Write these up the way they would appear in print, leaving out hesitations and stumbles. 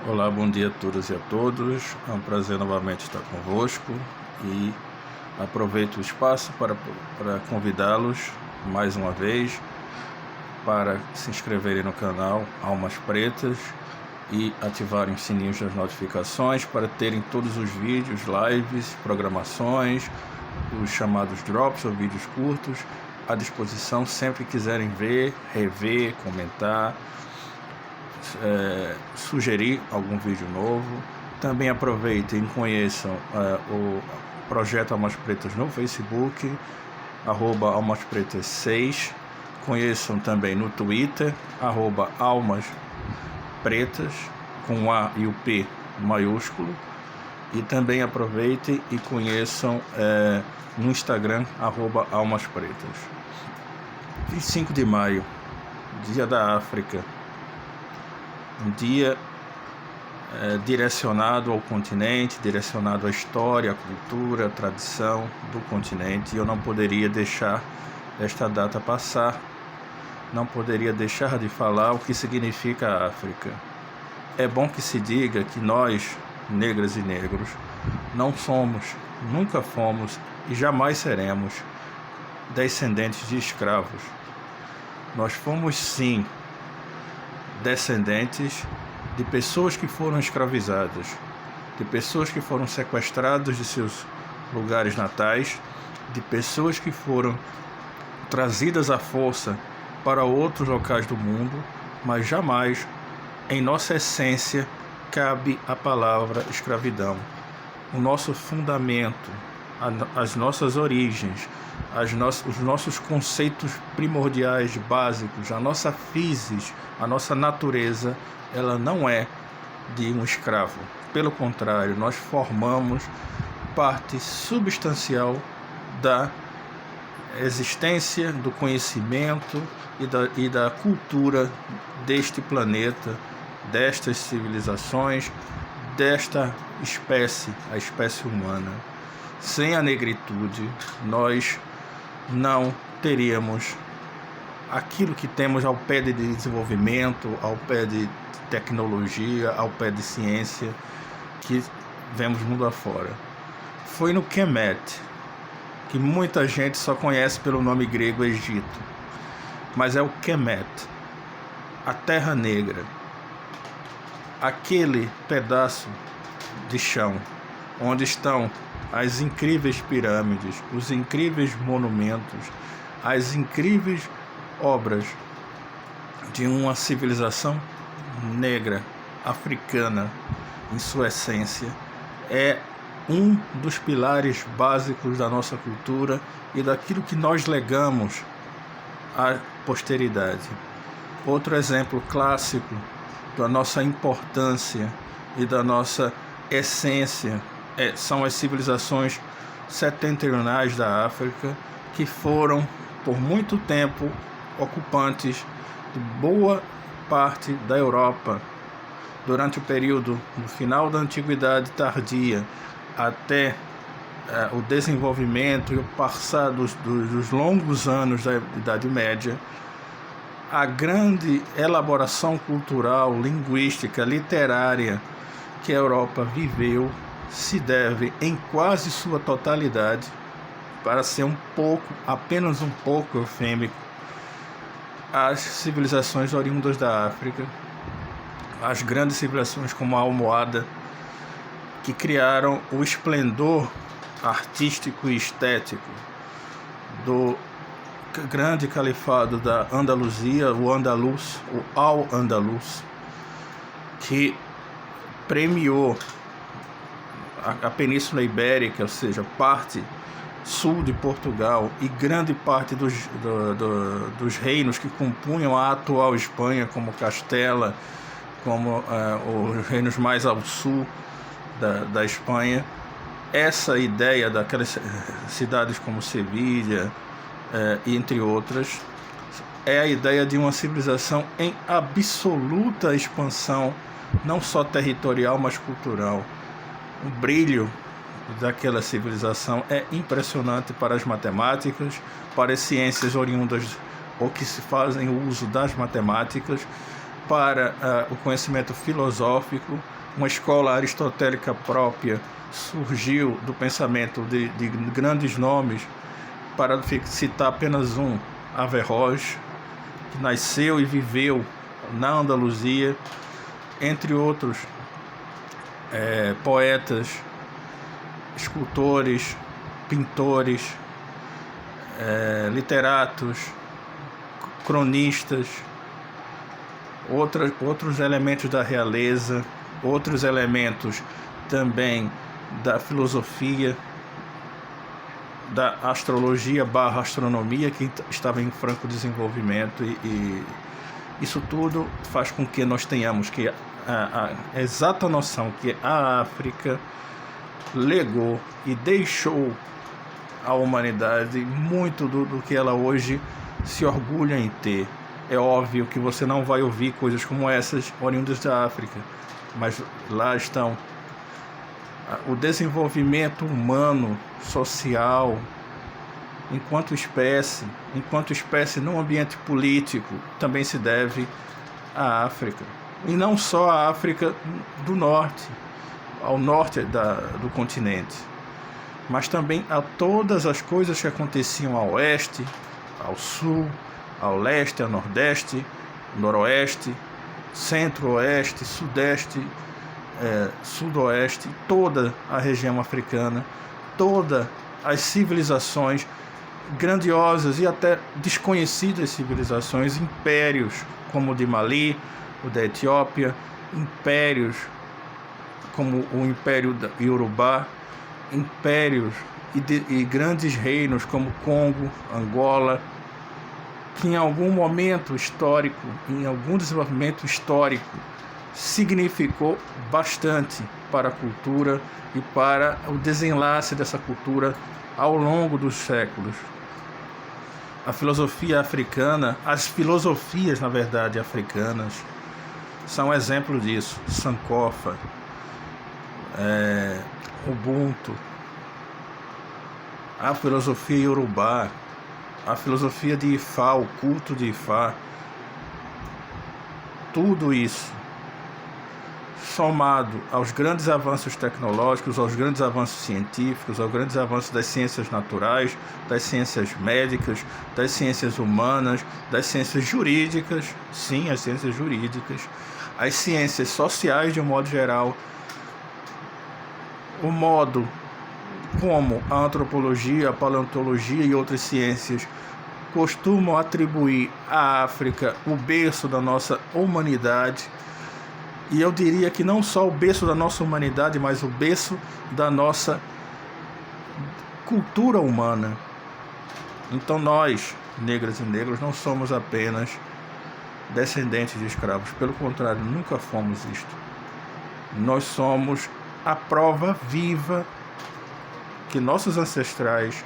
Olá, bom dia a todas e a todos. É um prazer novamente estar convosco e aproveito o espaço para convidá-los mais uma vez para se inscreverem no canal Almas Pretas e ativarem os sininhos das notificações para terem todos os vídeos, lives, programações, os chamados drops ou vídeos curtos à disposição sempre que quiserem ver, rever, comentar, sugerir algum vídeo novo. Também aproveitem e conheçam o projeto Almas Pretas no Facebook, @almaspretas6. Conheçam também no Twitter, @almaspretas, com o A e o P maiúsculo. E também aproveitem e conheçam no Instagram, @almaspretas. 25 de maio, Dia da África. Um dia direcionado ao continente, direcionado à história, à cultura, à tradição do continente. E eu não poderia deixar esta data passar, não poderia deixar de falar o que significa a África. É bom que se diga que nós, negras e negros, não somos, nunca fomos e jamais seremos descendentes de escravos. Nós fomos sim descendentes de pessoas que foram escravizadas, de pessoas que foram sequestradas de seus lugares natais, de pessoas que foram trazidas à força para outros locais do mundo, mas jamais em nossa essência cabe a palavra escravidão. O nosso fundamento, as nossas origens, os nossos conceitos primordiais, básicos, a nossa physis, a nossa natureza, ela não é de um escravo. Pelo contrário, nós formamos parte substancial da existência, do conhecimento e da cultura deste planeta, destas civilizações, desta espécie, a espécie humana. Sem a negritude, nós não teríamos aquilo que temos ao pé de desenvolvimento, ao pé de tecnologia, ao pé de ciência que vemos mundo afora. Foi no Kemet, que muita gente só conhece pelo nome grego Egito, mas é o Kemet, a Terra Negra, aquele pedaço de chão onde estão as incríveis pirâmides, os incríveis monumentos, as incríveis obras de uma civilização negra, africana, em sua essência, é um dos pilares básicos da nossa cultura e daquilo que nós legamos à posteridade. Outro exemplo clássico da nossa importância e da nossa essência são as civilizações setentrionais da África, que foram por muito tempo ocupantes de boa parte da Europa durante o período no final da Antiguidade Tardia até o desenvolvimento e o passar dos longos anos da Idade Média. A grande elaboração cultural, linguística, literária que a Europa viveu se deve em quase sua totalidade, para ser apenas um pouco eufêmico, às civilizações oriundas da África, as grandes civilizações como a Almohada, que criaram o esplendor artístico e estético do grande califado da Andaluzia, o Al-Andalus, que premiou a Península Ibérica, ou seja, parte sul de Portugal e grande parte dos reinos que compunham a atual Espanha, como Castela, como os reinos mais ao sul da Espanha. Essa ideia daquelas cidades como Sevilha, entre outras, é a ideia de uma civilização em absoluta expansão, não só territorial, mas cultural. O brilho daquela civilização é impressionante para as matemáticas, para as ciências oriundas ou que se fazem o uso das matemáticas. para o conhecimento filosófico. Uma escola aristotélica própria surgiu do pensamento de grandes nomes, para citar apenas um, Averroes, que nasceu e viveu na Andaluzia, entre outros poetas, escultores, pintores, literatos, cronistas, outros elementos da realeza, outros elementos também da filosofia, da astrologia / astronomia, que estava em franco desenvolvimento, e isso tudo faz com que nós tenhamos que a exata noção que a África legou e deixou à humanidade muito do que ela hoje se orgulha em ter. É óbvio que você não vai ouvir coisas como essas oriundas da África, mas lá estão o desenvolvimento humano, social, enquanto espécie no ambiente político, também se deve à África. E não só à África do Norte, ao norte do continente, mas também a todas as coisas que aconteciam ao oeste, ao sul, ao leste, ao nordeste, noroeste, centro-oeste, sudeste, sudoeste, toda a região africana, todas as civilizações grandiosas e até desconhecidas civilizações, impérios como o de Mali, o da Etiópia, impérios como o Império Iorubá, impérios e grandes reinos como Congo, Angola, que em algum momento histórico, em algum desenvolvimento histórico, significou bastante para a cultura e para o desenlace dessa cultura ao longo dos séculos. A filosofia africana, as filosofias, na verdade, africanas, são exemplo disso. Sankofa, Ubuntu, a filosofia Yorubá, a filosofia de Ifá, o culto de Ifá, tudo isso somado aos grandes avanços tecnológicos, aos grandes avanços científicos, aos grandes avanços das ciências naturais, das ciências médicas, das ciências humanas, das ciências jurídicas, sim, as ciências jurídicas, as ciências sociais de um modo geral, o modo como a antropologia, a paleontologia e outras ciências costumam atribuir à África o berço da nossa humanidade. E eu diria que não só o berço da nossa humanidade, mas o berço da nossa cultura humana. Então nós, negras e negros, não somos apenas descendentes de escravos. Pelo contrário, nunca fomos isto. Nós somos a prova viva que nossos ancestrais,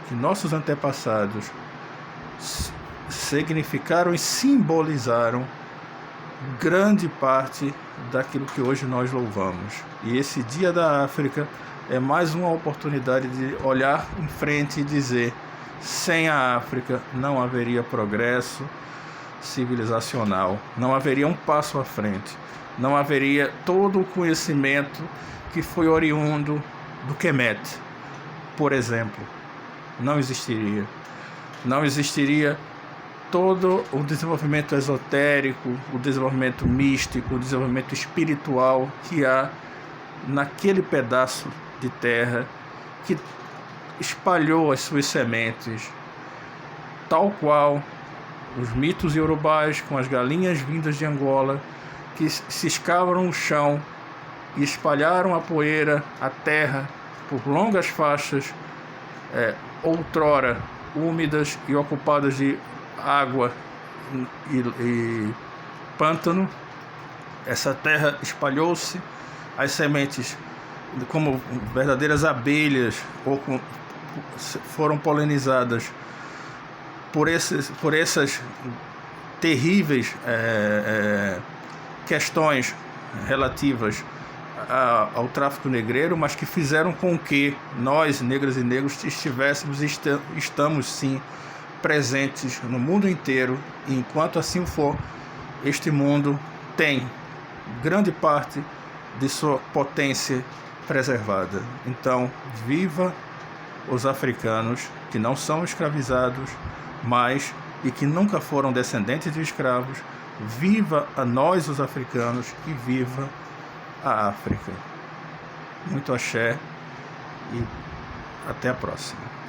que nossos antepassados significaram e simbolizaram grande parte daquilo que hoje nós louvamos. E esse Dia da África é mais uma oportunidade de olhar em frente e dizer: sem a África não haveria progresso civilizacional, não haveria um passo à frente, não haveria todo o conhecimento que foi oriundo do Kemet, por exemplo. Não existiria todo o desenvolvimento esotérico, o desenvolvimento místico, o desenvolvimento espiritual que há naquele pedaço de terra que espalhou as suas sementes, tal qual os mitos iorubais com as galinhas vindas de Angola, que ciscavam o chão e espalharam a poeira, a terra, por longas faixas, outrora úmidas e ocupadas de água e pântano. Essa terra espalhou-se, as sementes, como verdadeiras abelhas, foram polinizadas por essas terríveis questões relativas ao tráfico negreiro, mas que fizeram com que nós, negras e negros, estamos sim presentes no mundo inteiro, e enquanto assim for, este mundo tem grande parte de sua potência preservada. Então, viva os africanos que não são escravizados, mas e que nunca foram descendentes de escravos. Viva a nós, os africanos, e viva a África. Muito axé e até a próxima.